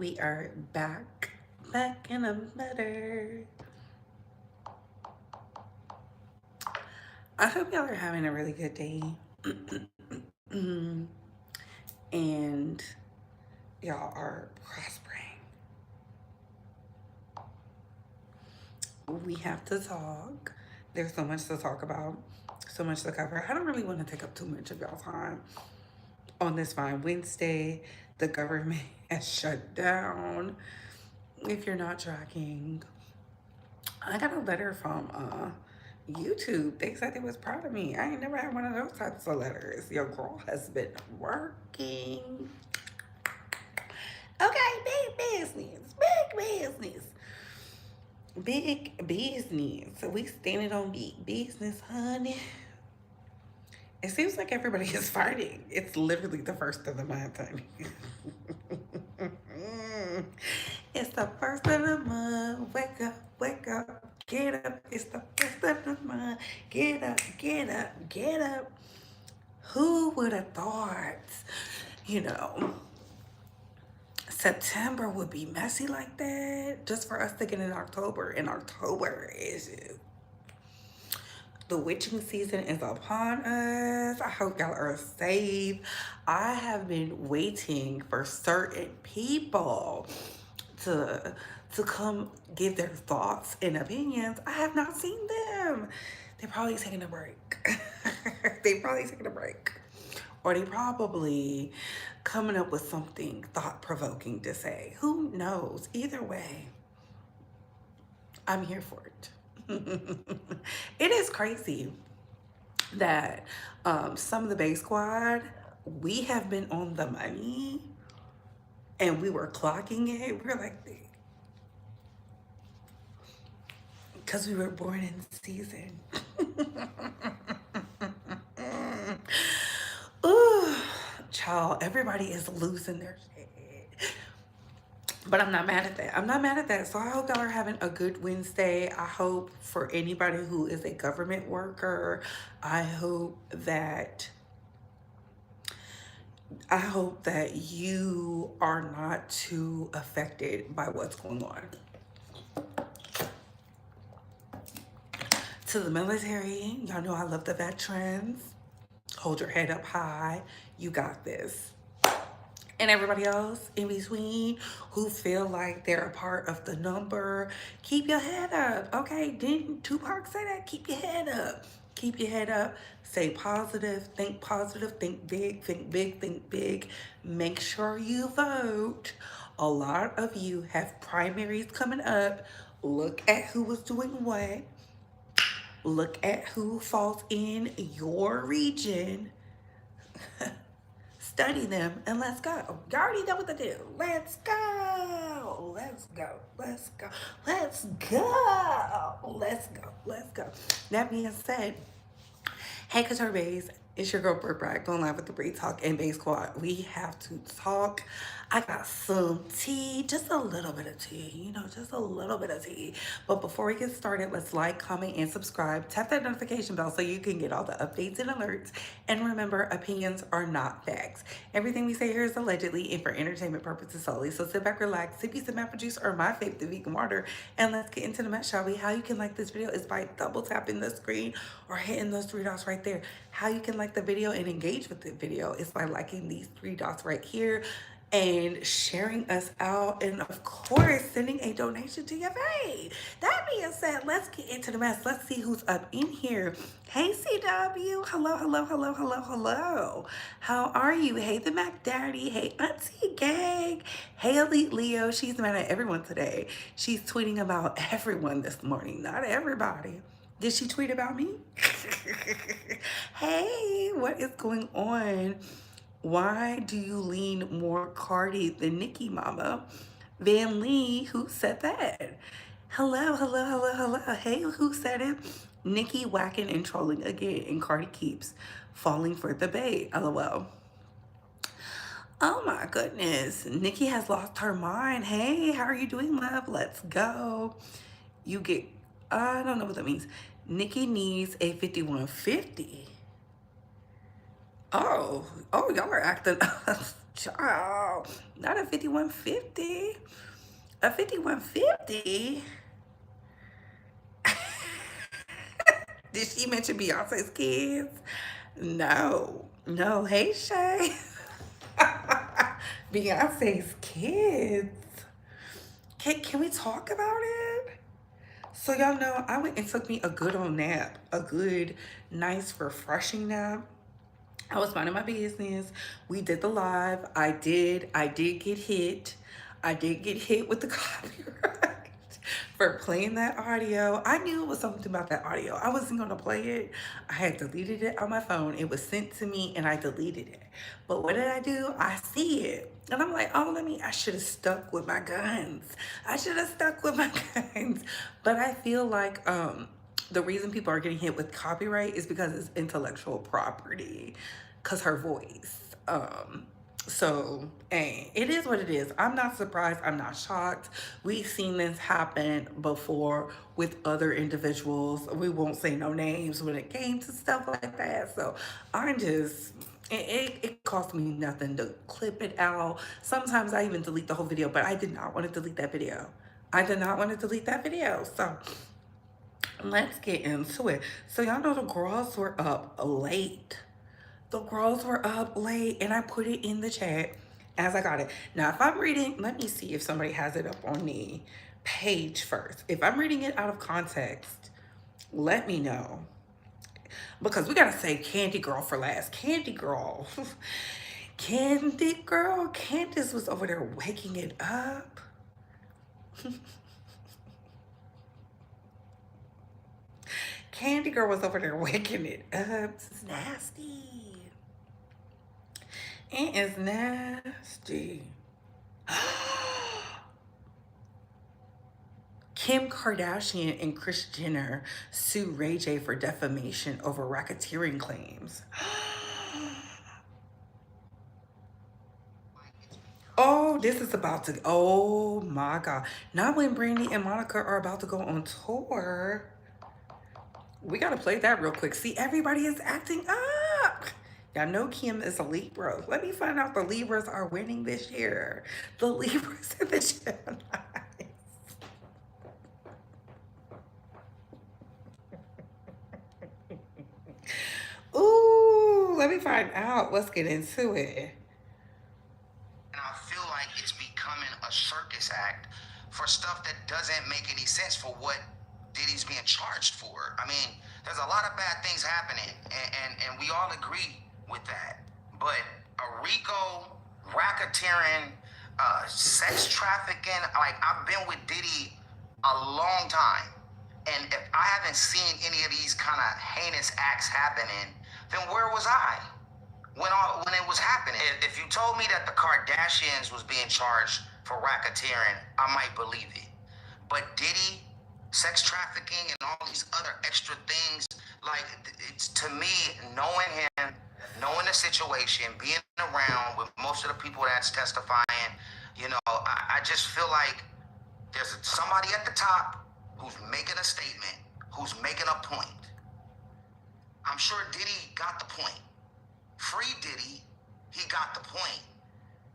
We are back in a better. I hope y'all are having a really good day. And y'all are prospering. We have to talk. There's so much to talk about, so much to cover. I don't really want to take up too much of y'all time on this fine Wednesday. The government has shut down. If you're not tracking, I got a letter from YouTube. They said they was proud of me. I ain't never had one of those types of letters. Your girl has been working. Okay, big business. Big business. Big business. So we standing on big business, honey. It seems like everybody is fighting. It's literally the first of the month, honey. It's the first of the month. Wake up, get up. It's the first of the month. Get up, get up, get up. Who would have thought, you know, September would be messy like that just for us to get in October? And October is the witching season is upon us. I hope y'all are safe. I have been waiting for certain people to come give their thoughts and opinions. I have not seen them. They're probably taking a break. They probably taking a break. Or they probably coming up with something thought-provoking to say. Who knows? Either way, I'm here for it. It is crazy that some of the Bay Squad, we have been on the money and we were clocking it. We were like, because we were born in season. Ooh, child, everybody is losing their shit. But I'm not mad at that. I'm not mad at that. So I hope y'all are having a good Wednesday. I hope for anybody who is a government worker, I hope that you are not too affected by what's going on. To the military, y'all know I love the veterans. Hold your head up high. You got this. And everybody else in between who feel like they're a part of the number, keep your head up. Okay, didn't Tupac say that? Keep your head up. Keep your head up. Stay positive, think big, think big, think big. Make sure you vote. A lot of you have primaries coming up. Look at who was doing what. Look at who falls in your region. Study them, and let's go. You already know what to do. Let's go. Let's go. Let's go. Let's go. Let's go. Let's go. That being said, hey, Couture Bays. It's your girl, Brooke, going live with the Bree Talk and Bay Squad. We have to talk. I got some tea, just a little bit of tea, just a little bit of tea. But before we get started, let's like, comment, and subscribe. Tap that notification bell so you can get all the updates and alerts. And remember, opinions are not facts. Everything we say here is allegedly and for entertainment purposes solely. So sit back, relax, sip you some apple juice or my favorite, the vegan water, and let's get into the mess, shall we? How you can like this video is by double tapping the screen or hitting those three dots right there. How you can like the video and engage with the video is by liking these three dots right here and sharing us out, and of course sending a donation to your page. That being said, let's get into the mess. Let's see who's up in here. Hey CW, hello, hello, hello, hello, hello. How are you? Hey the Mac Daddy, hey Auntie Gang, hey Elite Leo. She's mad at everyone today. She's tweeting about everyone this morning, not everybody. Did she tweet about me? Hey, what is going on? Why do you lean more Cardi than Nicki, mama? Van Lee, who said that? Hello, hello, hello, hello. Hey, who said it? Nicki whacking and trolling again, and Cardi keeps falling for the bait. LOL. Oh my goodness. Nicki has lost her mind. Hey, how are you doing, love? Let's go. You get, I don't know what that means. Nicki needs a 5150. Oh, y'all are acting Child, not a 5150. A 5150? Did she mention Beyonce's kids? No. No. Hey, Shay. Beyonce's kids. Can we talk about it? So y'all know I went and took me a good old nap. A good, nice, refreshing nap. I was minding my business. We did the live. I did get hit. I did get hit with the copyright for playing that audio. I knew it was something about that audio. I wasn't gonna play it. I had deleted it on my phone. It was sent to me and I deleted it. But what did I do? I see it. And I'm like, oh, I should have stuck with my guns. I should have stuck with my guns. But I feel like the reason people are getting hit with copyright is because it's intellectual property, because her voice. So, hey, it is what it is. I'm not surprised. I'm not shocked. We've seen this happen before with other individuals. We won't say no names when it came to stuff like that. So I'm just, it cost me nothing to clip it out. Sometimes I even delete the whole video, but I did not want to delete that video. I did not want to delete that video. So let's get into it. So y'all know the girls were up late. The girls were up late and I put it in the chat as I got it. Now, if I'm reading, let me see if somebody has it up on the page first. If I'm reading it out of context, let me know. Because we gotta say Candy Girl for last. Candy Girl. Candy Girl. Candace was over there waking it up. Candy Girl was over there waking it up. This is nasty. It is nasty. Kim Kardashian and Kris Jenner sue Ray J for defamation over racketeering claims. Oh, this is about to, oh my God. Not when Brandy and Monica are about to go on tour. We gotta play that real quick. See, everybody is acting up. Y'all know Kim is a Libra. Let me find out the Libras are winning this year. The Libras and the Geminis. Ooh, let me find out. Let's get into it. And I feel like it's becoming a circus act for stuff that doesn't make any sense for what Diddy's being charged for. I mean, there's a lot of bad things happening, and we all agree with that. But a RICO, racketeering, sex trafficking, like, I've been with Diddy a long time. And if I haven't seen any of these kind of heinous acts happening, then where was I when it was happening? If you told me that the Kardashians was being charged for racketeering, I might believe it. But Diddy, sex trafficking, and all these other extra things, like, it's, to me, knowing him, knowing the situation, being around with most of the people that's testifying, you know, I just feel like there's somebody at the top who's making a statement, who's making a point. I'm sure Diddy got the point. Free Diddy, he got the point.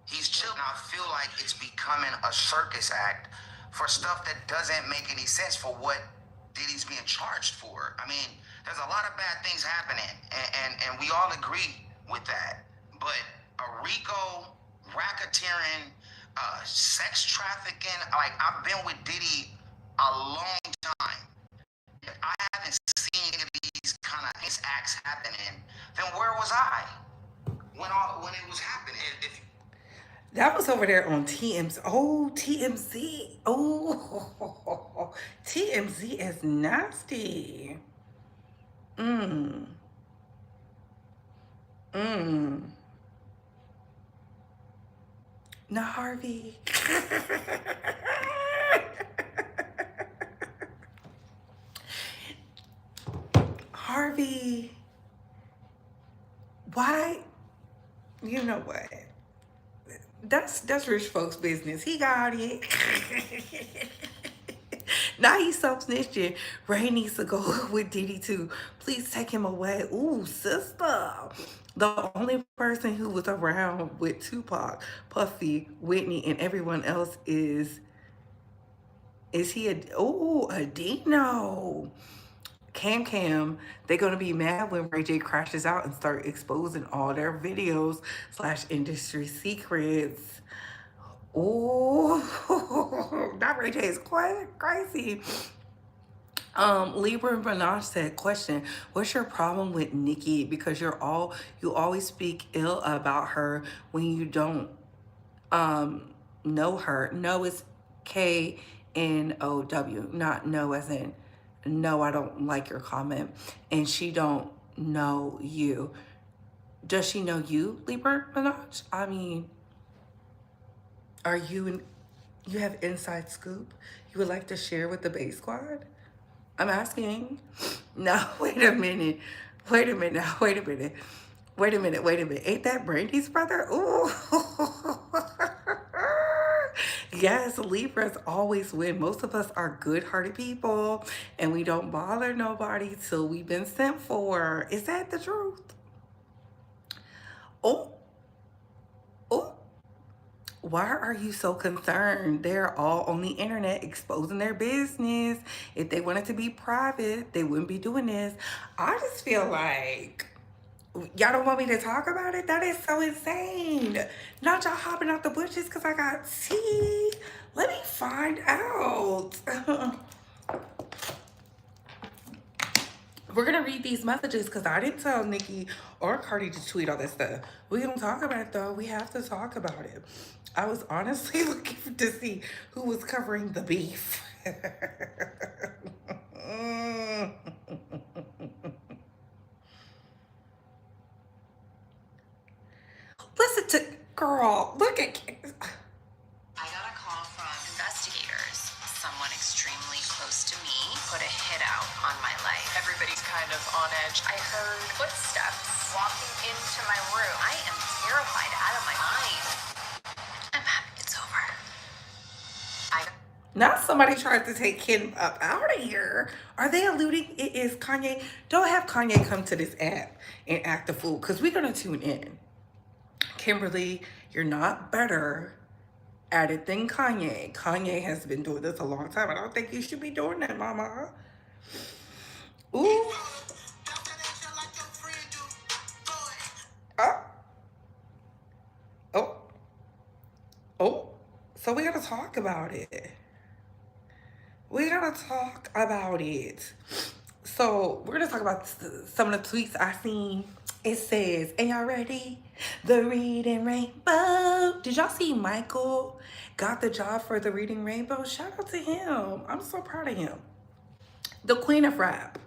He's chilling. I feel like it's becoming a circus act for stuff that doesn't make any sense for what Diddy's being charged for. I mean, there's a lot of bad things happening, and we all agree with that. But a RICO, racketeering, sex trafficking, like, I've been with Diddy a long time. If I haven't seen any of these kind of acts happening, then where was I when it was happening? That was over there on TMZ. Oh, TMZ. Oh, TMZ is nasty. Mmm. Mmm. Now, Harvey. Harvey. Why? You know what? That's rich folks' business. He got it. Now he's self-snitching. Ray needs to go with Diddy too. Please take him away. Ooh, sister. The only person who was around with Tupac, Puffy, Whitney, and everyone else is he a a Dino? Cam Cam, they're gonna be mad when Ray J crashes out and start exposing all their videos slash industry secrets. Oh, that Ray J is quite crazy. Libra and Minaj said, question, what's your problem with Nicki? Because you always speak ill about her when you don't know her. No is Know, not no as in no, I don't like your comment. And she don't know you. Does she know you, Libra Minaj? I mean, are you have inside scoop you would like to share with the Bay Squad? I'm asking. No, wait a minute. Wait a minute. Wait a minute. Wait a minute. Wait a minute. Ain't that Brandy's brother? Ooh. Yes, Libras always win. Most of us are good-hearted people, and we don't bother nobody till we've been sent for. Is that the truth? Oh, oh. Why are you so concerned? They're all on the internet exposing their business. If they wanted to be private, they wouldn't be doing this. I just feel like y'all don't want me to talk about it? That is so insane. Not y'all hopping out the bushes because I got tea. Let me find out. We're gonna read these messages because I didn't tell Nicki or Cardi to tweet all this stuff. We gonna talk about it though. We have to talk about it. I was honestly looking to see who was covering the beef. Listen to girl. Look at. I got a call from investigators. Someone extremely close to me put a hit out on my life. Everybody's kind of on edge. I heard footsteps walking into my room. I am terrified out of my mind. I'm happy it's over. Now somebody tried to take Kim up out of here. Are they alluding it is Kanye? Don't have Kanye come to this app and act a fool because we're going to tune in. Kimberly, you're not better at it than Kanye. Kanye has been doing this a long time. I don't think you should be doing that, mama. Ooh. Oh. Oh. Oh. So we gotta talk about it. We gotta talk about it. So we're gonna talk about some of the tweets I seen. It says, "Are y'all ready? The Reading Rainbow." Did y'all see Michael got the job for the Reading Rainbow? Shout out to him. I'm so proud of him. The Queen of Rap.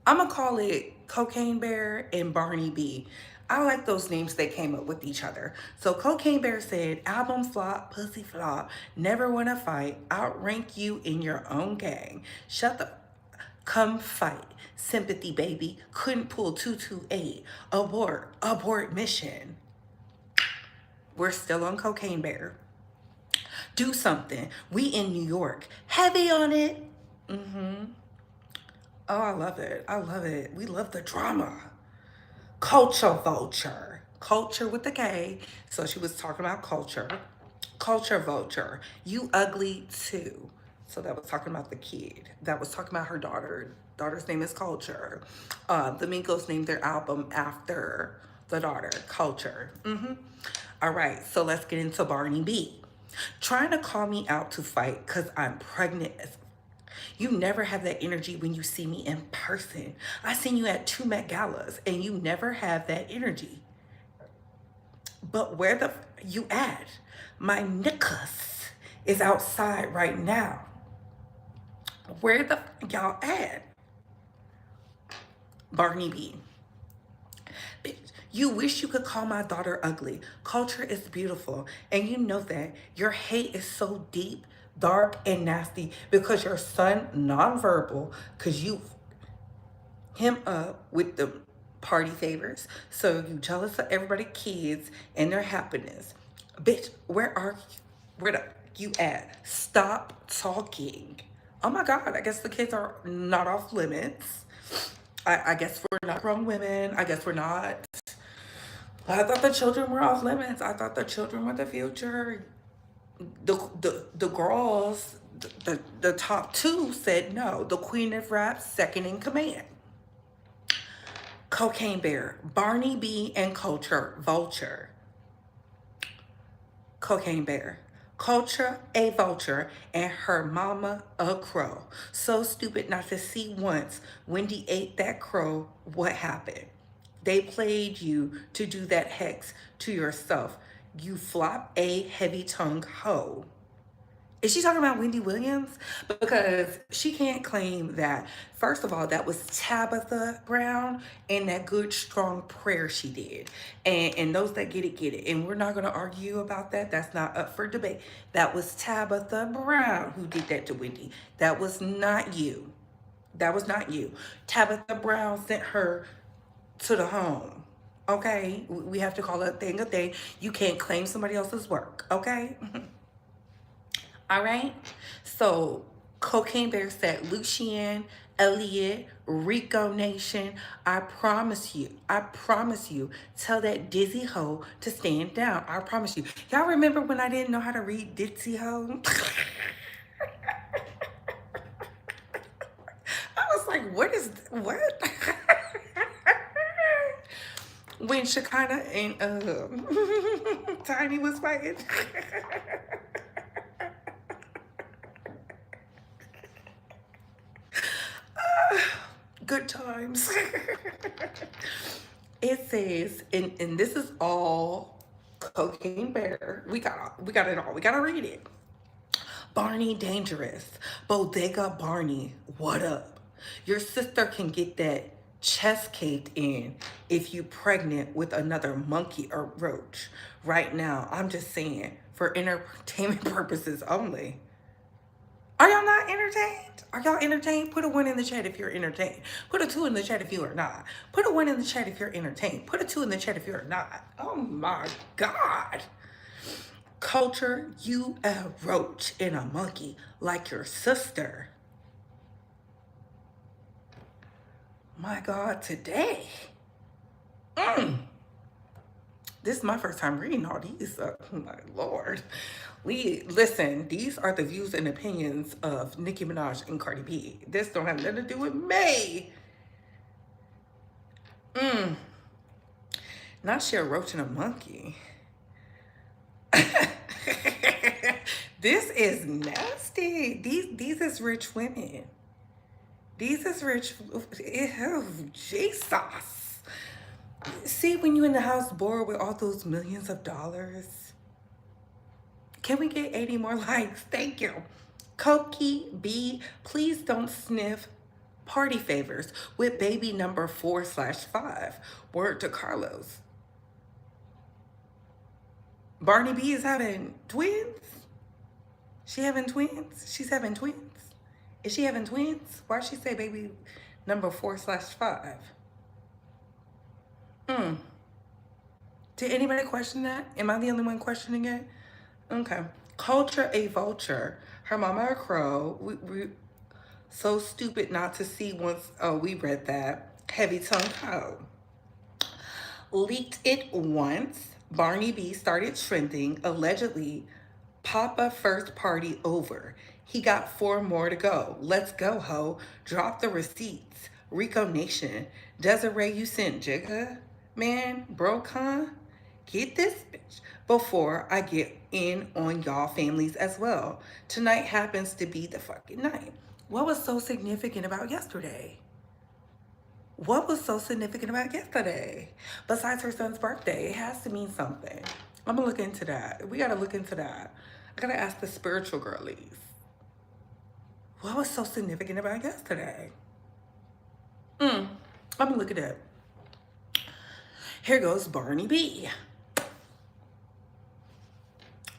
I'm gonna call it Cocaine Bear and Barney B. I like those names they came up with each other. So Cocaine Bear said, album flop, pussy flop, never wanna fight, outrank you in your own gang. Shut the, come fight. Sympathy, baby, couldn't pull 228. Abort mission. We're still on Cocaine Bear. Do something. We in New York. Heavy on it. Oh, I love it. I love it. We love the drama. Culture vulture. Culture with the K. So she was talking about culture. Culture vulture. You ugly too. So that was talking about the kid. That was talking about her daughter. Daughter's name is Culture. The Migos named their album after the daughter, Culture. All right, so let's get into Barney B. Trying to call me out to fight because I'm pregnant as you never have that energy when you see me in person. I seen you at 2 Met Galas and you never have that energy. But where the you at? My niggas is outside right now. Where the y'all at? Barney B. Bitch, you wish you could call my daughter ugly. Culture is beautiful. And you know that. Your hate is so deep, dark, and nasty because your son nonverbal, because you him up with the party favors. So you jealous of everybody's kids and their happiness. Bitch, where are you? Where the you at? Stop talking. Oh my God, I guess the kids are not off limits. I guess we're not grown women. I guess we're not. I thought the children were off limits. I thought the children were the future. The girls, the top two said no. The queen of rap, second in command. Cocaine Bear, Barney B and Culture, Vulture. Cocaine Bear, Culture a vulture and her mama a crow. So stupid not to see once Wendy ate that crow. What happened? They played you to do that hex to yourself. You flop a heavy tongue hoe. Is she talking about Wendy Williams? Because she can't claim that. First of all, that was Tabitha Brown and that good strong prayer she did. And those that get it, get it. And we're not going to argue about that. That's not up for debate. That was Tabitha Brown who did that to Wendy. That was not you. That was not you. Tabitha Brown sent her to the home. Okay? We have to call a thing a thing. You can't claim somebody else's work. Okay? All right. So Cocaine Bear said, Lucian, Elliot, Rico Nation, I promise you, tell that dizzy hoe to stand down. I promise you. Y'all remember when I didn't know how to read dizzy hoe? I was like, what? When Shekinah and Tiny was fighting. Good times. It says, and this is all Cocaine Bear. We got it all. We gotta read it. Barney Dangerous. Bodega Barney, what up? Your sister can get that chest caved in if you pregnant with another monkey or roach. Right now, I'm just saying, for entertainment purposes only. Are y'all not entertained? Are y'all entertained? Put a 1 in the chat if you're entertained. Put a 2 in the chat if you are not. Put a 1 in the chat if you're entertained. Put a 2 in the chat if you're not. Oh my God. Culture, you a roach and a monkey like your sister. My God, today. This is my first time reading all these. My Lord. Listen, these are the views and opinions of Nicki Minaj and Cardi B. This don't have nothing to do with me. Not she a roach and a monkey. This is nasty. These is rich women. These is rich. Oh, Jesus. See, when you in the house bored with all those millions of dollars. Can we get 80 more likes? Thank you. Cokie B, please don't sniff party favors with baby number 4/5. Word to Carlos. Barney B is having twins? She having twins? She's having twins? Is she having twins? Why she say baby number 4/5? Did anybody question that? Am I the only one questioning it? Okay. Culture a vulture. Her mama a crow. We so stupid not to see once. Oh, we read that. Heavy tongue hoe. Leaked it once. Barney B started trending. Allegedly, Papa first party over. He got 4 more to go. Let's go, ho. Drop the receipts. Rico Nation. Desiree, you sent Jigga? Man, Brocon? Get this bitch before I get in on y'all families as well. Tonight happens to be the fucking night. What was so significant about yesterday? What was so significant about yesterday? Besides her son's birthday, it has to mean something. I'm gonna look into that. We gotta look into that. I gotta ask the spiritual girlies. What was so significant about yesterday? I'm gonna look it up. Here goes Barney B.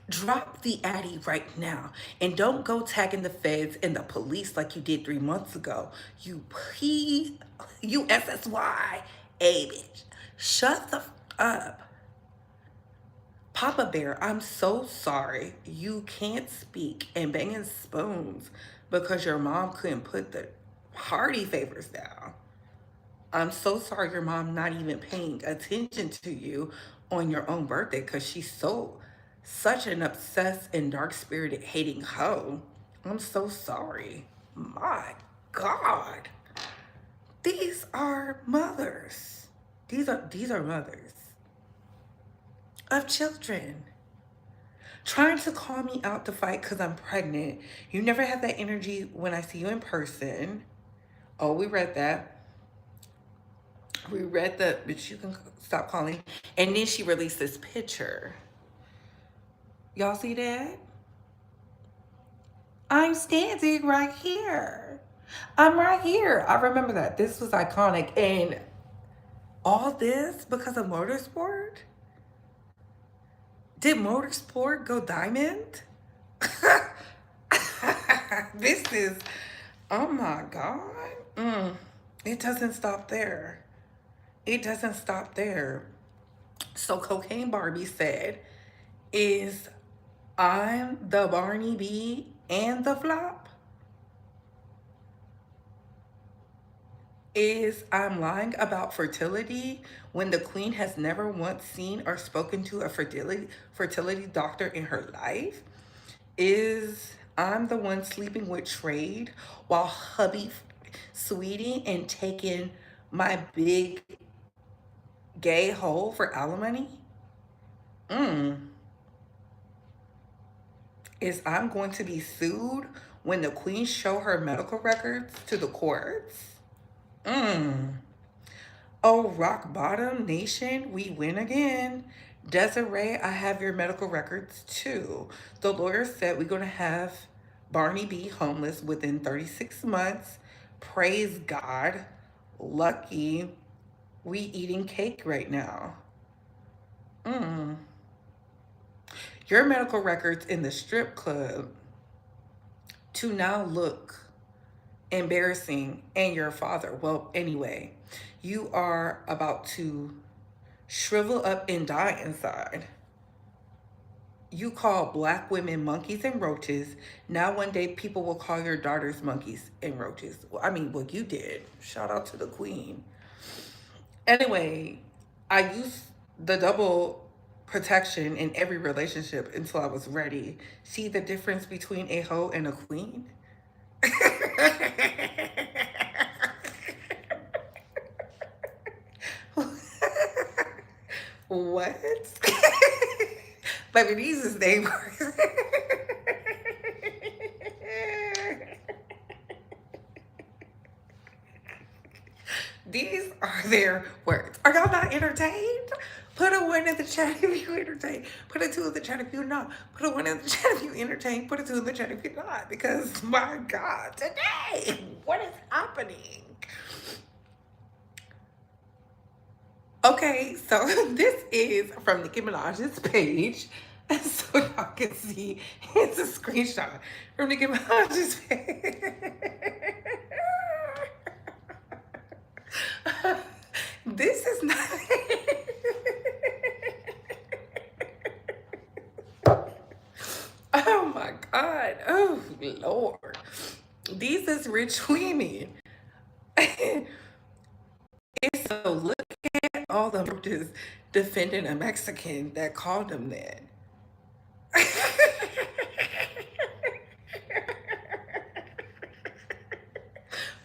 Drop the addy right now and don't go tagging the feds and the police like you did 3 months ago. You SSY, bitch. Shut the up. Papa Bear, I'm so sorry. You can't speak and banging spoons because your mom couldn't put the party favors down. I'm so sorry your mom not even paying attention to you on your own birthday because she's such an obsessed and dark-spirited hating hoe. I'm so sorry. My God. These are mothers. These are mothers of children trying to call me out to fight because I'm pregnant. You never have that energy when I see you in person. Oh, we read that. We read the, but you can stop calling. And then she released this picture. Y'all see that? I'm standing right here. I'm right here. I remember that. This was iconic. And all this because of motorsport? Did motorsport go diamond? This is, oh my God. It doesn't stop there. It doesn't stop there. So Cocaine Barbie said, is I'm the Barney B and the flop? Is I'm lying about fertility when the queen has never once seen or spoken to a fertility doctor in her life? Is I'm the one sleeping with Trade while hubby sweetie and taking my big gay hole for alimony? Is I'm going to be sued when the queen show her medical records to the courts? Oh, rock bottom nation, we win again. Desiree, I have your medical records too. The lawyer said we're going to have Barney B homeless within 36 months. Praise God. Lucky. We eating cake right now. Your medical records in the strip club to now look embarrassing and your father. Well, anyway, you are about to shrivel up and die inside. You call black women monkeys and roaches. Now one day people will call your daughters monkeys and roaches. Well, I mean, well, you did. Shout out to the queen. Anyway, I used the double protection in every relationship until I was ready. See the difference between a hoe and a queen? What? Baby, these is neighbors. These are their words. Are y'all not entertained? Put a one in the chat if you entertained. Put a two in the chat if you're not. Put a one in the chat if you entertained. Put a two in the chat if you're not. Because my God, today, what is happening? Okay, so this is from Nicki Minaj's page. So y'all can see it's a screenshot from Nicki Minaj's page. This is not. Oh my God. Oh Lord. These is rich women. So look at all the just defending a Mexican that called them that.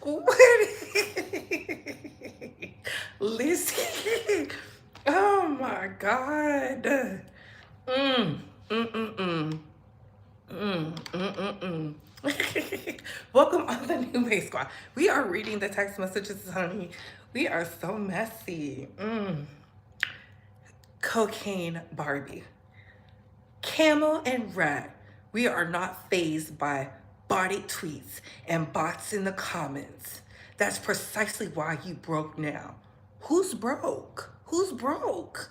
What? Listen. Oh my God. Welcome on the New Bay Squad. We are reading the text messages, honey. We are so messy. Cocaine Barbie. Camel and Rat. We are not fazed by body tweets and bots in the comments. That's precisely why you broke now. Who's broke? Who's broke?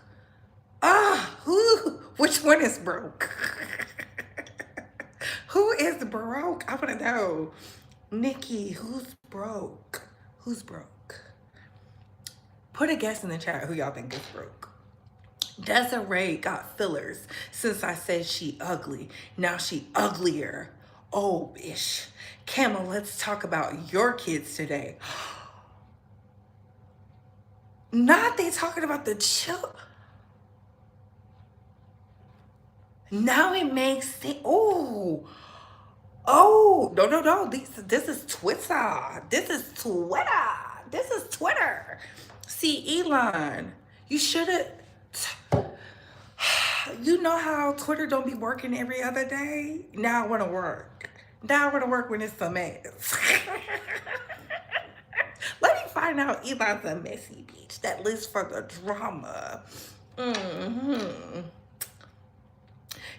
Which one is broke? Who is broke? I want to know. Nicki, who's broke? Who's broke? Put a guess in the chat who y'all think is broke. Desiree got fillers since I said she ugly. Now she uglier. Oh, bitch. Camel, let's talk about your kids today. Not they talking about the chill. Now it makes sense. Oh, oh, no, no, no. This is Twitter. This is Twitter. This is Twitter. See, Elon, you should have. You know how Twitter don't be working every other day? Now I want to work. Now I want to work when it's a mess. Let me find out Elon's a messy bitch that lives for the drama. Hmm.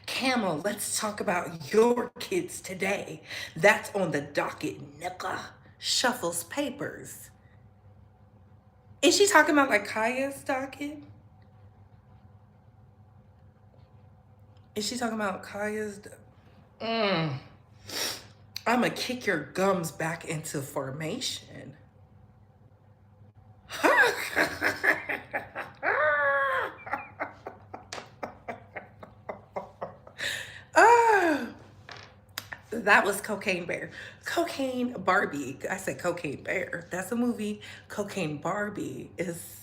Camel, let's talk about your kids today. That's on the docket, nigga. Shuffles papers. Is she talking about like Kaya's docket? Is she talking about Kaya's? Mm. I'ma kick your gums back into formation. Ah, that was Cocaine Bear. Cocaine Barbie. I said Cocaine Bear. That's a movie. Cocaine Barbie is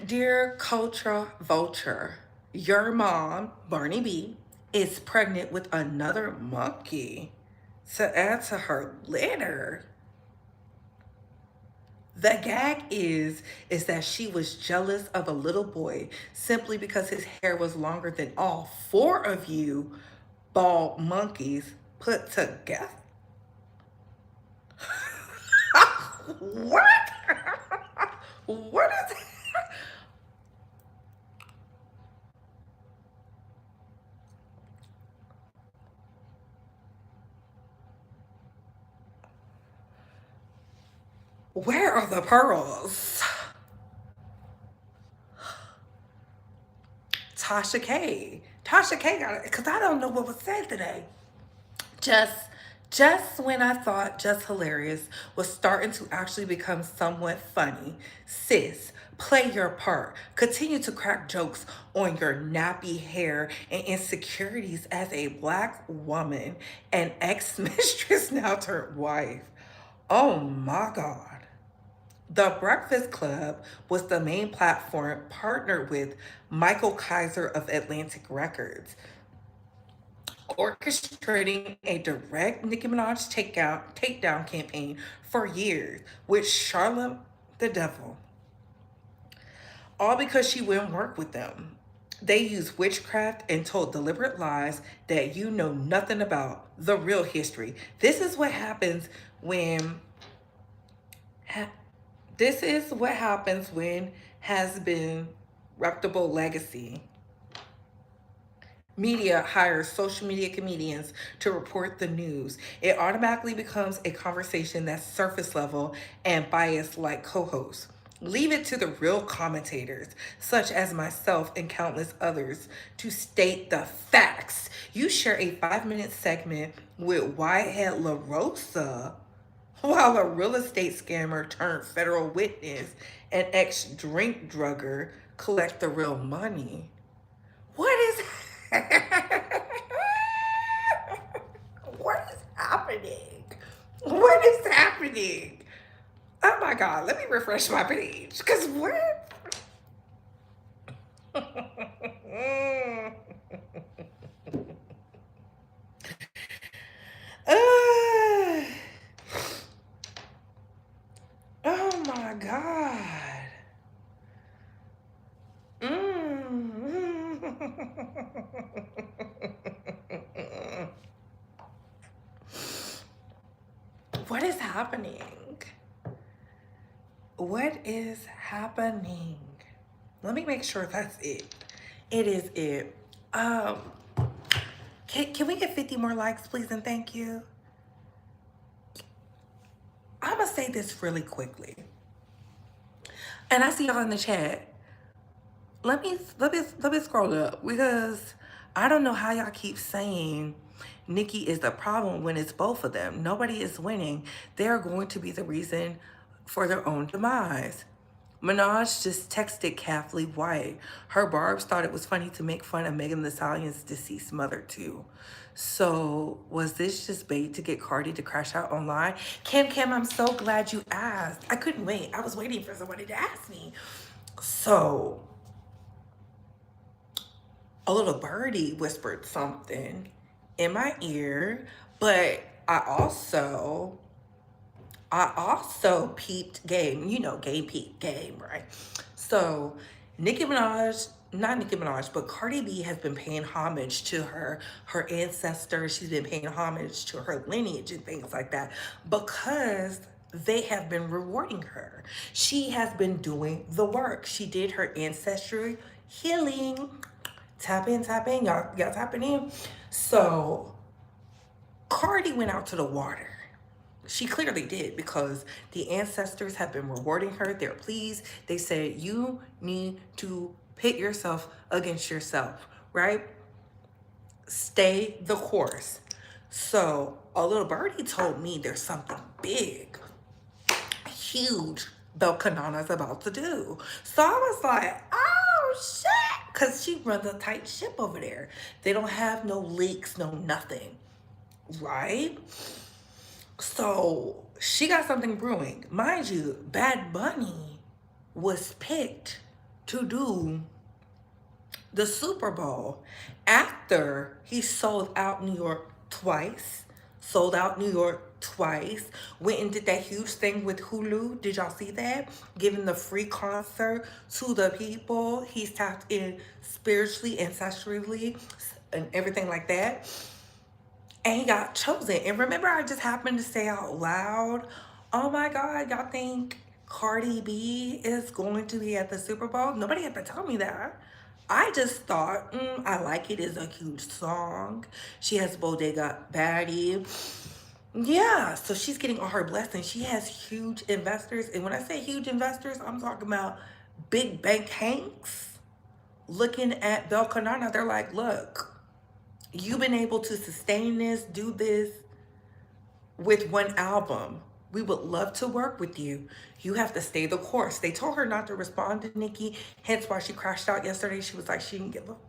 Dear Culture Vulture. Your mom, Barney B, is pregnant with another monkey to add to her litter. The gag is that she was jealous of a little boy simply because his hair was longer than all four of you bald monkeys put together. What? What is Where are the pearls? Tasha K. Tasha K got it because I don't know what was said today. Just just when I thought Just Hilarious was starting to actually become somewhat funny, sis, play your part. Continue to crack jokes on your nappy hair and insecurities as a black woman and ex-mistress now turned wife. Oh my God. The Breakfast Club was the main platform partnered with Michael Kaiser of Atlantic Records, orchestrating a direct Nicki Minaj takedown campaign for years with Charlotte the Devil, all because she wouldn't work with them. They used witchcraft and told deliberate lies that you know nothing about the real history. This is what happens when this is what happens when has been reputable legacy media hires social media comedians to report the news. It automatically becomes a conversation that's surface level and biased like co hosts. Leave it to the real commentators, such as myself and countless others, to state the facts. You share a 5-minute segment with Whitehead LaRosa while a real estate scammer turned federal witness and ex drink drugger collect the real money. What is what is happening? What is happening? Oh my God, let me refresh my page. Cause what? Uh, oh my God. Mm. What is happening? What is happening? Let me make sure that's it. It is it. Um, can we get 50 more likes, please, and thank you? I'm gonna say this really quickly, and I see y'all in the chat. Let me scroll up because I don't know how y'all keep saying Nicki is the problem when it's both of them. Nobody is winning. They're going to be the reason for their own demise. Minaj just texted Kathleen White. Her barbs thought it was funny to make fun of Megan Thee Stallion's deceased mother too. So was this just bait to get Cardi to crash out online? Kim, I'm so glad you asked. I couldn't wait. I was waiting for somebody to ask me. So a little birdie whispered something in my ear, but I also peeped game, game peep game, right? So Nicki Minaj, not Nicki Minaj, but Cardi B has been paying homage to her ancestors. She's been paying homage to her lineage and things like that because they have been rewarding her. She has been doing the work. She did her ancestry healing. Tap in, y'all tapping in. So Cardi went out to the water. She clearly did because the ancestors have been rewarding her. They're pleased. They said, you need to pit yourself against yourself, right? Stay the course. So a little birdie told me there's something big, huge Belcanana's about to do. So I was like, oh shit. Because she runs a tight ship over there. They don't have no leaks, no nothing, right? So she got something brewing. Mind you, Bad Bunny was picked to do the Super Bowl after he sold out New York twice. Went and did that huge thing with Hulu. Did y'all see that? Giving the free concert to the people. He's tapped in spiritually, ancestrally, and everything like that. And he got chosen. And remember, I just happened to say out loud, oh my God, y'all think Cardi B is going to be at the Super Bowl? Nobody had to tell me that. I just thought, I like it. It's a huge song. She has Bodega Baddie. Yeah, so she's getting all her blessings. She has huge investors. And when I say huge investors, I'm talking about big bank hanks looking at Belcanana. They're like, look, you've been able to sustain this, do this with one album. We would love to work with you. You have to stay the course. They told her not to respond to Nicki, hence why she crashed out yesterday. She was like, she didn't give up.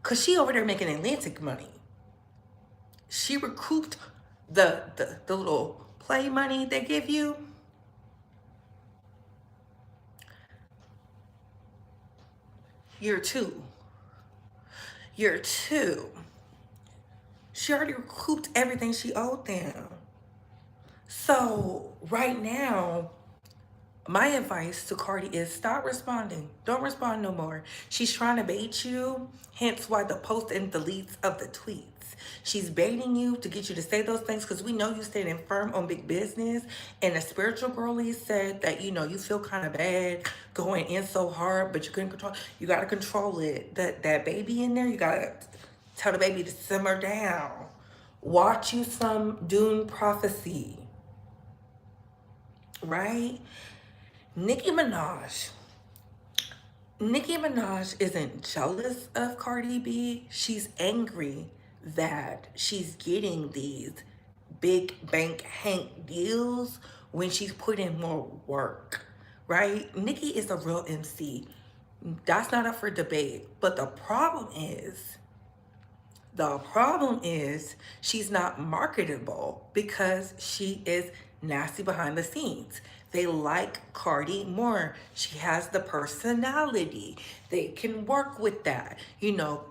Because she over there making Atlantic money. She recouped the little play money they give you. Year two. She already recouped everything she owed them. So right now, my advice to Cardi is stop responding. Don't respond no more. She's trying to bait you, hence why the post and deletes of the tweets. She's baiting you to get you to say those things because we know you standing firm on big business. And the spiritual girlie said that, you feel kind of bad going in so hard, but you couldn't control. You got to control it. That baby in there, you got to tell the baby to simmer down. Watch you some Dune prophecy. Right? Nicki Minaj isn't jealous of Cardi B. She's angry that she's getting these big bank hank deals when she's putting more work, right? Nicki is a real MC. That's not up for debate. But the problem is she's not marketable because she is nasty behind the scenes. They like Cardi more. She has the personality. They can work with that.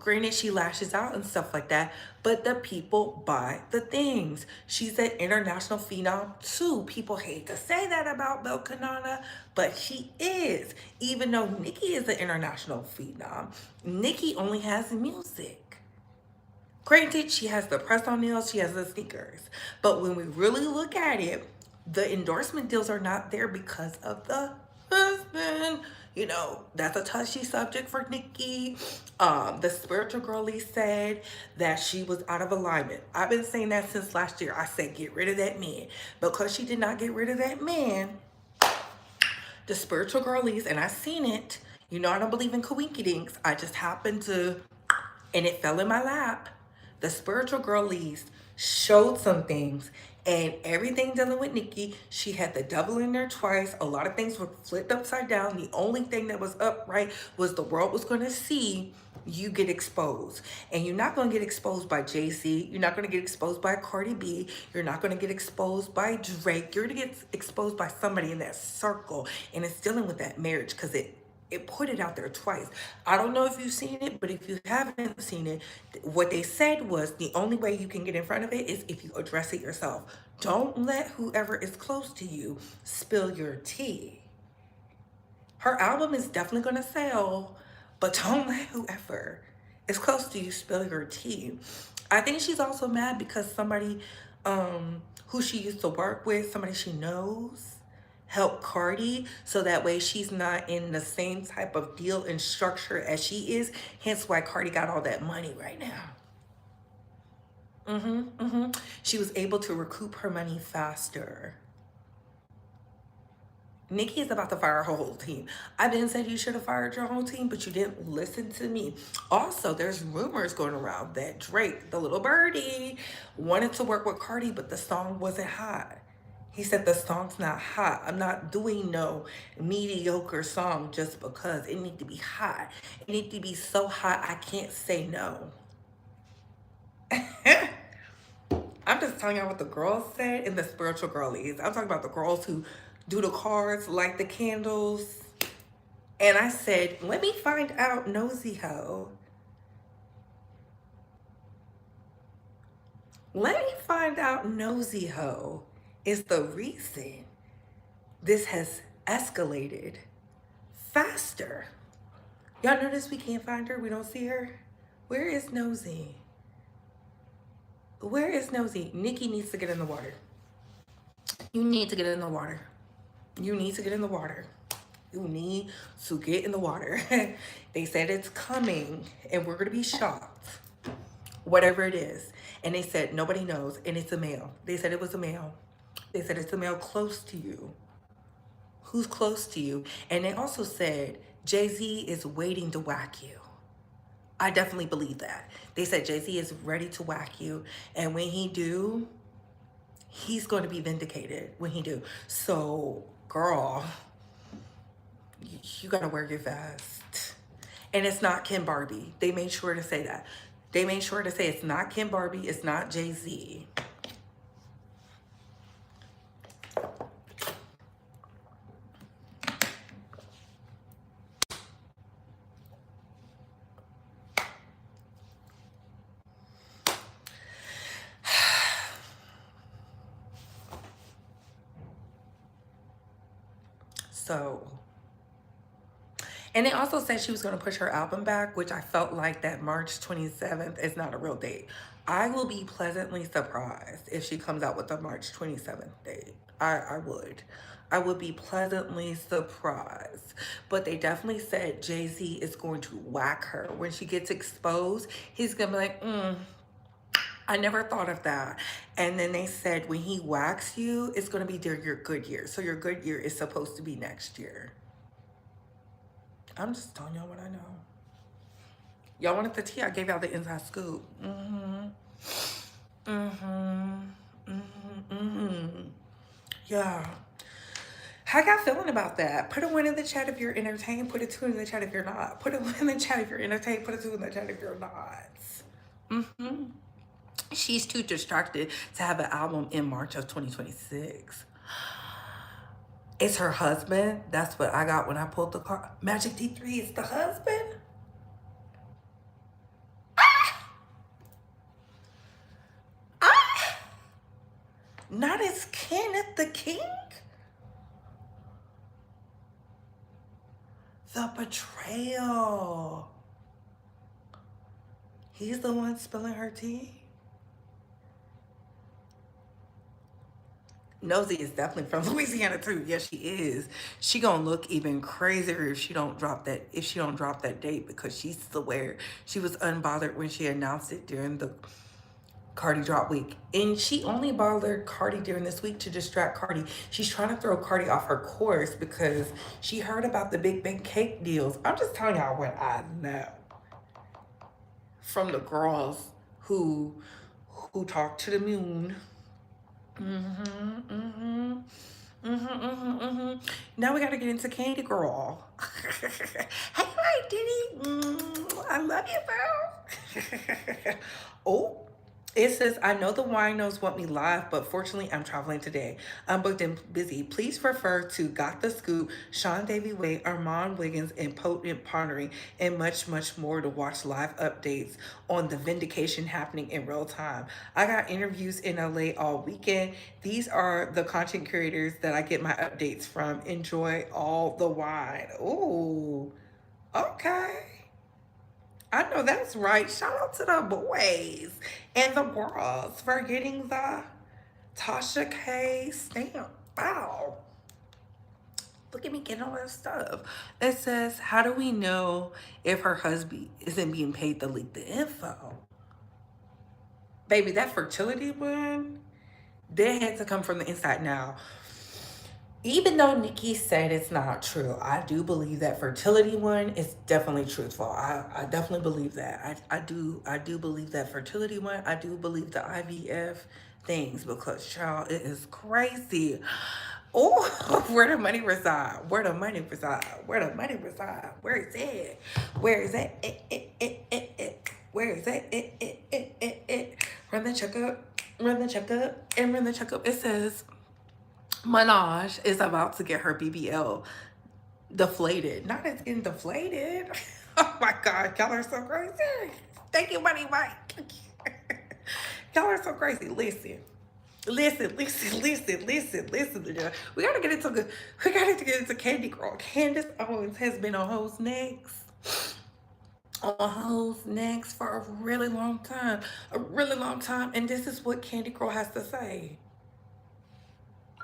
Granted, she lashes out and stuff like that, but the people buy the things. She's an international phenom too. People hate to say that about Belcanana, but she is. Even though Nicki is an international phenom, Nicki only has music. Granted, she has the press-on nails, she has the sneakers. But when we really look at it, the endorsement deals are not there because of the husband. That's a touchy subject for Nicki. The spiritual girlie said that she was out of alignment. I've been saying that since last year. I said, get rid of that man. Because she did not get rid of that man, the spiritual girlies, and I seen it. I don't believe in coinkydinks. I just happened to, and it fell in my lap. The spiritual girlies showed some things, and everything dealing with Nicki, she had the devil in there twice. A lot of things were flipped upside down. The only thing that was upright was the world was going to see you get exposed. And you're not going to get exposed by Jay-Z. You're not going to get exposed by Cardi B. You're not going to get exposed by Drake. You're going to get exposed by somebody in that circle. And it's dealing with that marriage because it it put it out there twice. I don't know if you've seen it, but if you haven't seen it, what they said was the only way you can get in front of it is if you address it yourself. Don't let whoever is close to you spill your tea. Her album is definitely gonna sell, but don't let whoever is close to you spill your tea. I think she's also mad because somebody who she used to work with, somebody she knows, helped Cardi so that way she's not in the same type of deal and structure as she is. Hence why Cardi got all that money right now. She was able to recoup her money faster. Nicki is about to fire her whole team. I've been said you should have fired your whole team, but you didn't listen to me. Also, there's rumors going around that Drake, the little birdie, wanted to work with Cardi, but the song wasn't hot. He said the song's not hot. I'm not doing no mediocre song just because. It need to be hot. It need to be so hot I can't say no. I'm just telling y'all what the girls said in the spiritual girlies. I'm talking about the girls who do the cards, light the candles. And I said, let me find out, nosy hoe. Let me find out, nosy hoe, is the reason this has escalated faster. Y'all notice we can't find her? We don't see her? Where is Nosy? Where is Nosy? Nicki needs to get in the water. You need to get in the water. You need to get in the water. You need to get in the water. They said it's coming and we're going to be shocked. Whatever it is. And they said nobody knows and it's a male. They said it was a male. They said it's a male close to you. Who's close to you? And they also said Jay-Z is waiting to whack you. I definitely believe that. They said Jay-Z is ready to whack you. And when he do, he's going to be vindicated when he do. So, girl, you got to wear your vest. And it's not Kim Barbie. They made sure to say that. They made sure to say it's not Kim Barbie. It's not Jay-Z. So, and they also said she was going to push her album back, which I felt like that March 27th is not a real date. I will be pleasantly surprised if she comes out with a March 27th date. I would. I would be pleasantly surprised. But they definitely said Jay-Z is going to whack her. When she gets exposed, he's going to be like, I never thought of that. And then they said when he whacks you, it's going to be during your good year. So your good year is supposed to be next year. I'm just telling y'all what I know. Y'all wanted the tea? I gave y'all the inside scoop. Yeah. How y'all feeling about that? Put a 1 in the chat if you're entertained. Put a 2 in the chat if you're not. Put a 1 in the chat if you're entertained. Put a 2 in the chat if you're not. She's too distracted to have an album in March of 2026. It's her husband. That's what I got when I pulled the card. Magic D3 is the husband? Not as Kenneth the King? The betrayal. He's the one spilling her tea? Nosy is definitely from Louisiana too. Yes, she is. She gonna look even crazier if she don't drop that date, because she swear she was unbothered when she announced it during the Cardi drop week. And she only bothered Cardi during this week to distract Cardi. She's trying to throw Cardi off her course because she heard about the big cake deals. I'm just telling y'all what I know from the girls who talk to the moon. Now we gotta get into Candy Girl. Hey, Diddy. I love you, bro. Oh, It says, I know the winos want me live, but fortunately I'm traveling today. I'm booked and busy. Please refer to Got the Scoop, Sean Davy Way, Armand Wiggins, and Potent Partnering, and much, much more to watch live updates on the vindication happening in real time. I got interviews in LA all weekend. These are the content creators that I get my updates from. Enjoy all the wine. Ooh, okay. I know that's right. Shout out to the boys and the girls for getting the Tasha K stamp. Wow. Look at me getting all that stuff. It says, how do we know if her husband isn't being paid to leak the info? Baby, that fertility one, they had to come from the inside. Now, even though Nicki said it's not true, I do believe that fertility one is definitely truthful. I definitely believe that. I do believe that fertility one. I do believe the IVF things because child, it is crazy. Oh, where the money reside? Where the money reside? Where the money reside? Where is it? Where is it? Where is it? Run the checkup. Run the checkup. And run the checkup. It says Minaj is about to get her BBL deflated. Not it's getting deflated. Oh my God, y'all are so crazy. Thank you, Money Mike. Y'all are so crazy. Listen. We gotta get into Candy Girl. Candace Owens has been on Hoes Next for a really long time. And this is what Candy Girl has to say.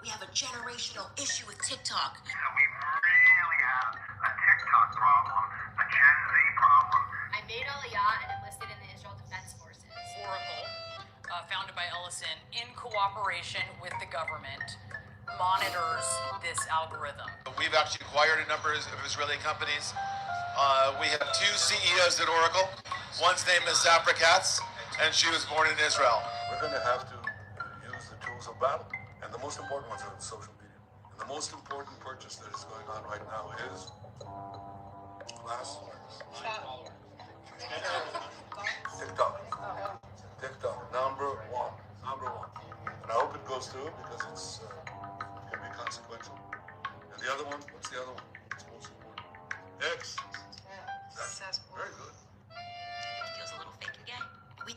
We have a generational issue with TikTok. We really have a TikTok problem, a Gen Z problem. I made Aliyah and enlisted in the Israel Defense Forces. Oracle, founded by Ellison, in cooperation with the government, monitors this algorithm. We've actually acquired a number of Israeli companies. We have two CEOs at Oracle. One's name is Zafra Katz, and she was born in Israel. We're going to have to use the tools of battle. And the most important ones are social media. And the most important purchase that is going on right now is last TikTok. TikTok, number one. And I hope it goes through because it's can be consequential. And the other one, what's the other one? It's most important. X. That's very good. Feels a little fake and gay.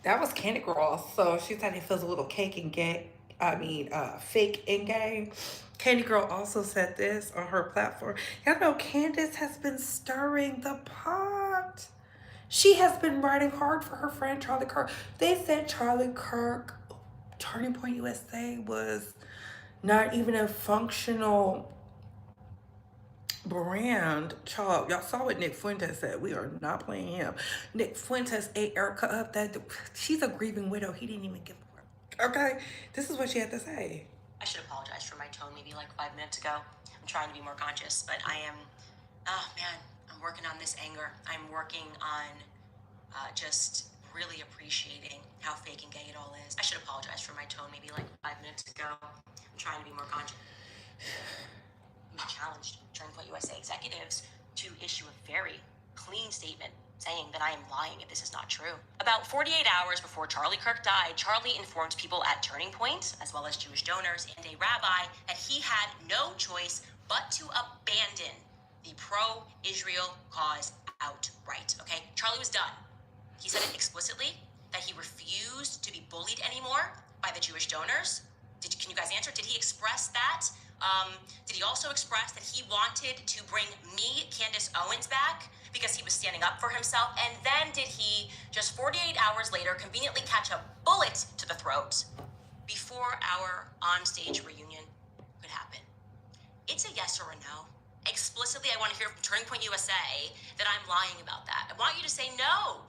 That was Candy Girl. So she said it feels a little cake and gay. Fake and gay. Candy Girl also said this on her platform. Y'all know Candace has been stirring the pot. She has been riding hard for her friend Charlie Kirk. They said Charlie Kirk, Turning Point USA, was not even a functional brand. Child, y'all saw what Nick Fuentes said. We are not playing him. Nick Fuentes ate Erica up. That she's a grieving widow. He didn't even give her. Okay, this is what she had to say. I should apologize for my tone maybe like 5 minutes ago. I'm trying to be more conscious, but I am, oh man, I'm working on this anger. I'm working on just really appreciating how fake and gay it all is. I should apologize for my tone maybe like 5 minutes ago. I'm trying to be more conscious. We challenged Turning Point USA executives to issue a very clean statement saying that I am lying if this is not true. About 48 hours before Charlie Kirk died, Charlie informed people at Turning Point, as well as Jewish donors and a rabbi, that he had no choice but to abandon the pro-Israel cause outright, okay? Charlie was done. He said it explicitly, that he refused to be bullied anymore by the Jewish donors. Can you guys answer? Did he express that? Did he also express that he wanted to bring me, Candace Owens, back because he was standing up for himself? And then did he, just 48 hours later, conveniently catch a bullet to the throat before our onstage reunion could happen? It's a yes or a no. Explicitly, I want to hear from Turning Point USA that I'm lying about that. I want you to say no,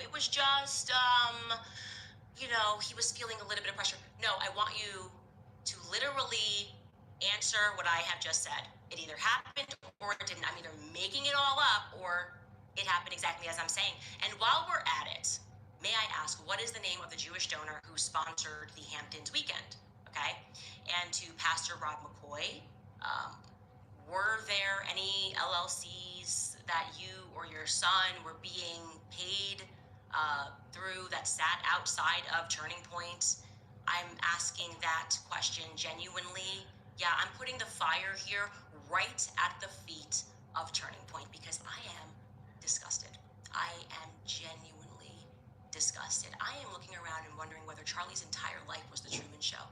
it was just, he was feeling a little bit of pressure. No, I want you to literally answer what I have just said. It either happened or it didn't. I'm either making it all up or it happened exactly as I'm saying. And while we're at it, may I ask, what is the name of the Jewish donor who sponsored the Hamptons weekend? Okay? And to Pastor Rob McCoy, were there any LLCs that you or your son were being paid through that sat outside of Turning Point, I'm asking that question genuinely. Yeah, I'm putting the fire here right at the feet of Turning Point because I am disgusted. I am genuinely disgusted. I am looking around and wondering whether Charlie's entire life was the Truman Show.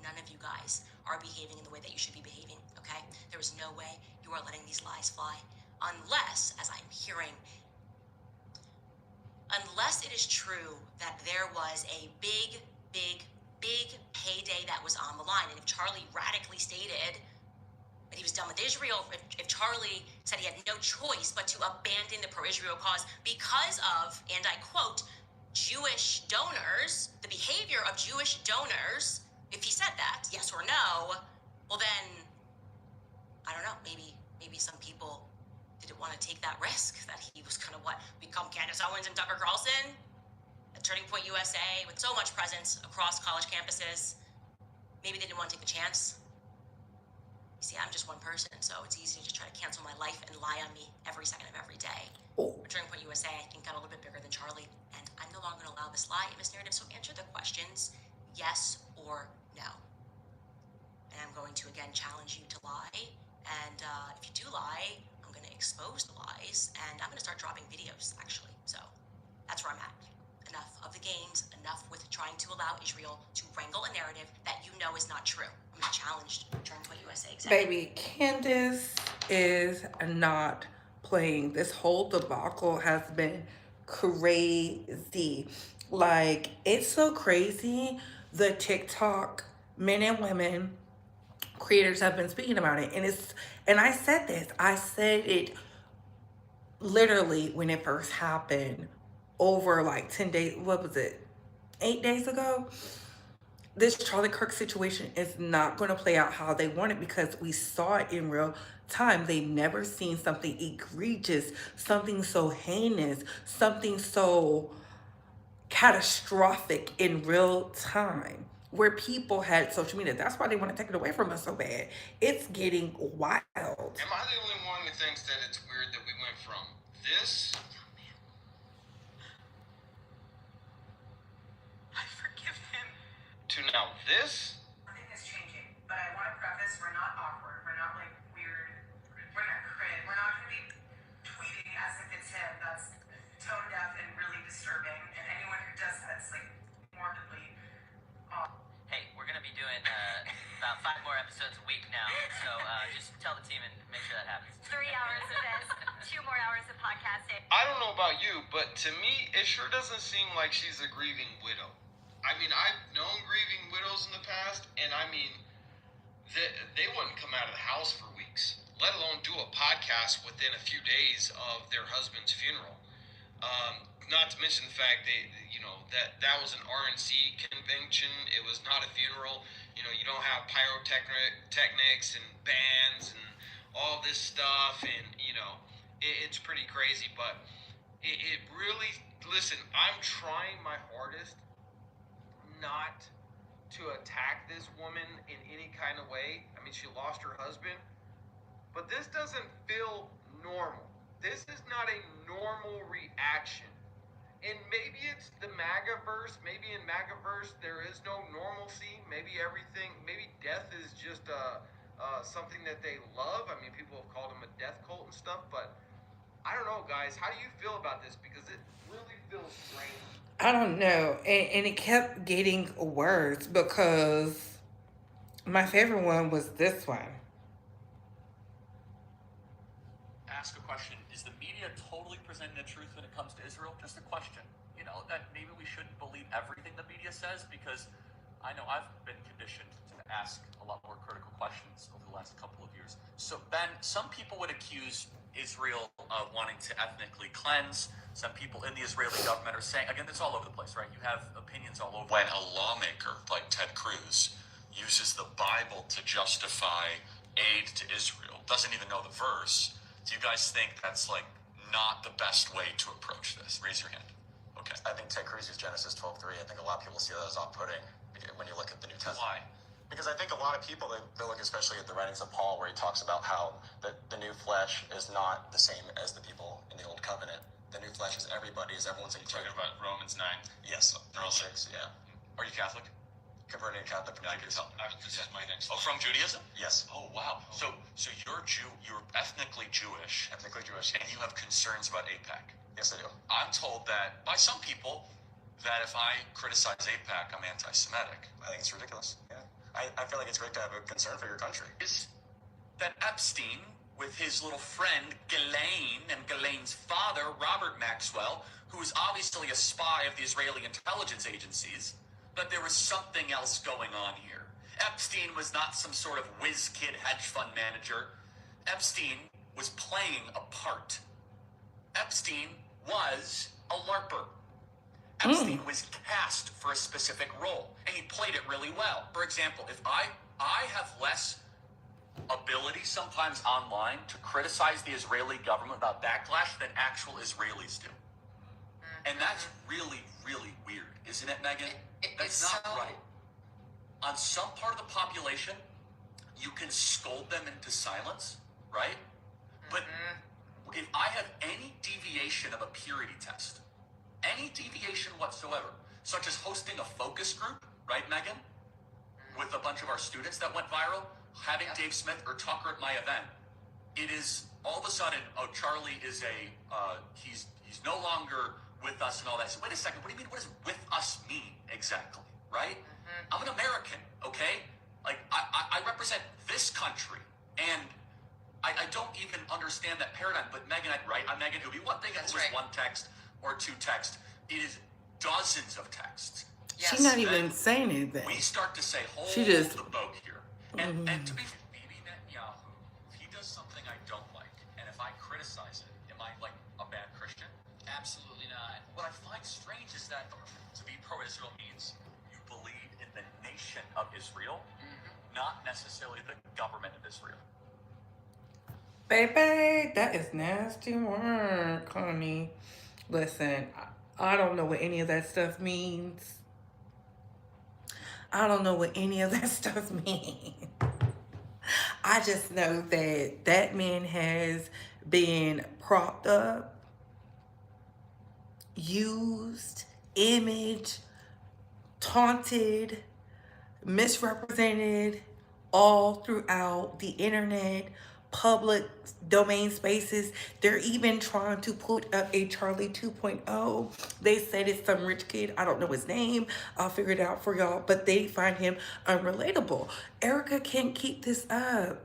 None of you guys are behaving in the way that you should be behaving, okay? There is no way you are letting these lies fly. Unless, as I'm hearing, unless it is true that there was a big payday that was on the line. And if Charlie radically stated that he was done with Israel, if Charlie said he had no choice but to abandon the pro-Israel cause because of, and I quote, Jewish donors, the behavior of Jewish donors, if he said that, yes or no, well then, I don't know, maybe some people didn't want to take that risk that he was gonna become Candace Owens and Tucker Carlson at Turning Point USA with so much presence across college campuses. Maybe they didn't want to take the chance. You see, I'm just one person, so it's easy to just try to cancel my life and lie on me every second of every day. Turning Point USA, I think, got a little bit bigger than Charlie, and I'm no longer gonna allow this lie in this narrative. So answer the questions, yes or no. And I'm going to again challenge you to lie. And if you do lie, I'm going to expose the lies, and I'm going to start dropping videos, actually. So that's where I'm at. Enough of the games, enough with trying to allow Israel to wrangle a narrative that you know is not true. I'm going to challenge Turning Point USA executive. Baby, Candace is not playing. This whole debacle has been crazy. Like, it's so crazy. The TikTok men and women creators have been speaking about it, and I said it literally when it first happened over like 10 days, what was it, 8 days ago. This Charlie Kirk situation is not going to play out how they want it because we saw it in real time. They've never seen something egregious, something so heinous, something so catastrophic in real time where people had social media. That's why they want to take it away from us so bad. It's getting wild. Am I the only one who thinks that it's weird that we went from this? I forgive him. To now this? Nothing is changing, but I want to preface, we're not awkward. We're not like weird. We're not cringe. We're not going to be tweeting as if it's him. That's tone deaf and really disturbing. And anyone who does that's like morbidly off. Hey, we're going to be doing about 5 more episodes a week now. So just tell the team and make sure that happens. 3 hours of this, 2 more hours of podcasting. I don't know about you, but to me, it sure doesn't seem like she's a grieving widow. I mean, I've known grieving widows in the past, and I mean, they wouldn't come out of the house for weeks, let alone do a podcast within a few days of their husband's funeral. Not to mention the fact that was an RNC convention. It was not a funeral. You don't have pyrotechnics and bands and all this stuff, and it's pretty crazy. But it really, listen, I'm trying my hardest not to attack this woman in any kind of way. I mean, she lost her husband, but this doesn't feel normal. This is not a normal reaction. And maybe it's the MAGA-verse. Maybe in MAGA-verse there is no normalcy. Maybe death is just something that they love. I mean, people have called them a death cult and stuff, but I don't know, guys. How do you feel about this? Because it really feels strange. I don't know. And it kept getting worse because my favorite one was this one. Ask a question. Is the media totally presenting the truth when it comes to Israel? Just a question. That maybe we shouldn't believe everything the media says, because I know I've been conditioned to ask a lot more critical questions over the last couple of years. So, Ben, some people would accuse Israel of wanting to ethnically cleanse. Some people in the Israeli government are saying, again, it's all over the place, right? You have opinions all over. When a lawmaker like Ted Cruz uses the Bible to justify aid to Israel, doesn't even know the verse, do you guys think that's not the best way to approach this? Raise your hand. Okay. I think Ted Cruz used Genesis 12:3. I think a lot of people see that as off-putting when you look at the New Testament. Why? Because I think a lot of people, they look especially at the writings of Paul, where he talks about how the new flesh is not the same as the people in the Old Covenant. the new flesh is everybody, is everyone's in Talking about Romans 9. Yes, Romans 6, yeah. Are you Catholic? Converting a Catholic from I can Judaism. tell. This is my next. Oh, from Judaism? Yes. Oh, wow. So you're you're ethnically Jewish. Ethnically Jewish. And you have concerns about AIPAC. Yes, I do. I'm told that by some people that if I criticize AIPAC, I'm anti-Semitic. I think it's ridiculous. Yeah. I feel like it's great to have a concern for your country. Is that Epstein, with his little friend Ghislaine and Ghislaine's father, Robert Maxwell, who was obviously a spy of the Israeli intelligence agencies, that there was something else going on here. Epstein was not some sort of whiz kid hedge fund manager. Epstein was playing a part. Epstein was a LARPer. Epstein was cast for a specific role, and he played it really well. For example, if I have less ability sometimes online to criticize the Israeli government about backlash than actual Israelis do. And that's really, really weird, isn't it, Megan? That's not right. On some part of the population, you can scold them into silence, right? But if I have any deviation of a purity test, any deviation whatsoever, such as hosting a focus group, right, Megan? With a bunch of our students that went viral, having Dave Smith or Tucker at my event, it is all of a sudden, oh, Charlie is he's no longer with us and all that. So wait a second, what do you mean? What does with us mean exactly, right? I'm an American, okay? Like, I represent this country, and I don't even understand that paradigm. But Megan, I'm Megan Hoobie. One thing is just one text or two texts. It is dozens of texts. She's not even saying anything. We start to say, hold She just the boat here. And to be Bibi Netanyahu, if he does something I don't like, and if I criticize it, am I like a bad Christian? Absolutely not. What I find strange is that to be pro-Israel means you believe in the nation of Israel, not necessarily the government of Israel. Baby, that is nasty work, honey. Listen, I don't know what any of that stuff means. I don't know what any of that stuff means. I just know that that man has been propped up, used, imaged, taunted, misrepresented all throughout the internet, public domain spaces. They're even trying to put up a Charlie 2.0. They said it's some rich kid. I don't know his name. I'll figure it out for y'all. But they find him unrelatable. Erica can't keep this up.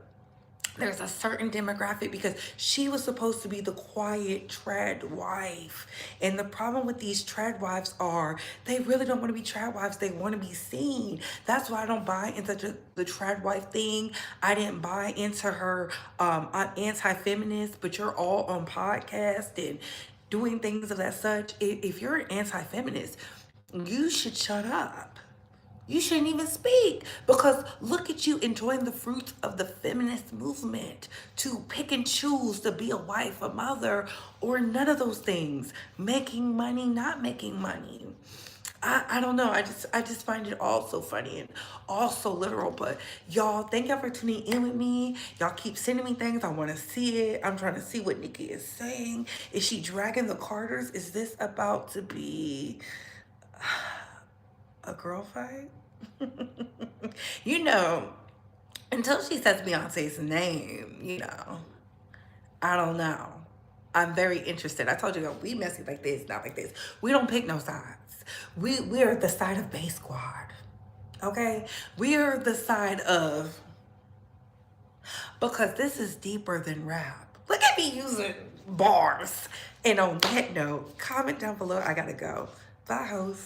There's a certain demographic because she was supposed to be the quiet trad wife. And the problem with these trad wives are they really don't want to be trad wives. They want to be seen. That's why I don't buy into the trad wife thing. I didn't buy into her anti-feminist, but you're all on podcast and doing things of that such. If you're an anti-feminist, you should shut up. You shouldn't even speak because look at you enjoying the fruits of the feminist movement to pick and choose to be a wife, a mother, or none of those things. Making money, not making money. I don't know. I just find it all so funny and all so literal. But y'all, thank y'all for tuning in with me. Y'all keep sending me things. I want to see it. I'm trying to see what Nicki is saying. Is she dragging the Carters? Is this about to be a girl fight? You know, until she says Beyonce's name, you know, I don't know. I'm very interested. I told you, we messy like this, not like this. We don't pick no sides. We're the side of Bass Squad, okay? We're the side of, because this is deeper than rap. Look at me using bars. And on that note, comment down below. I gotta go. Bye, host.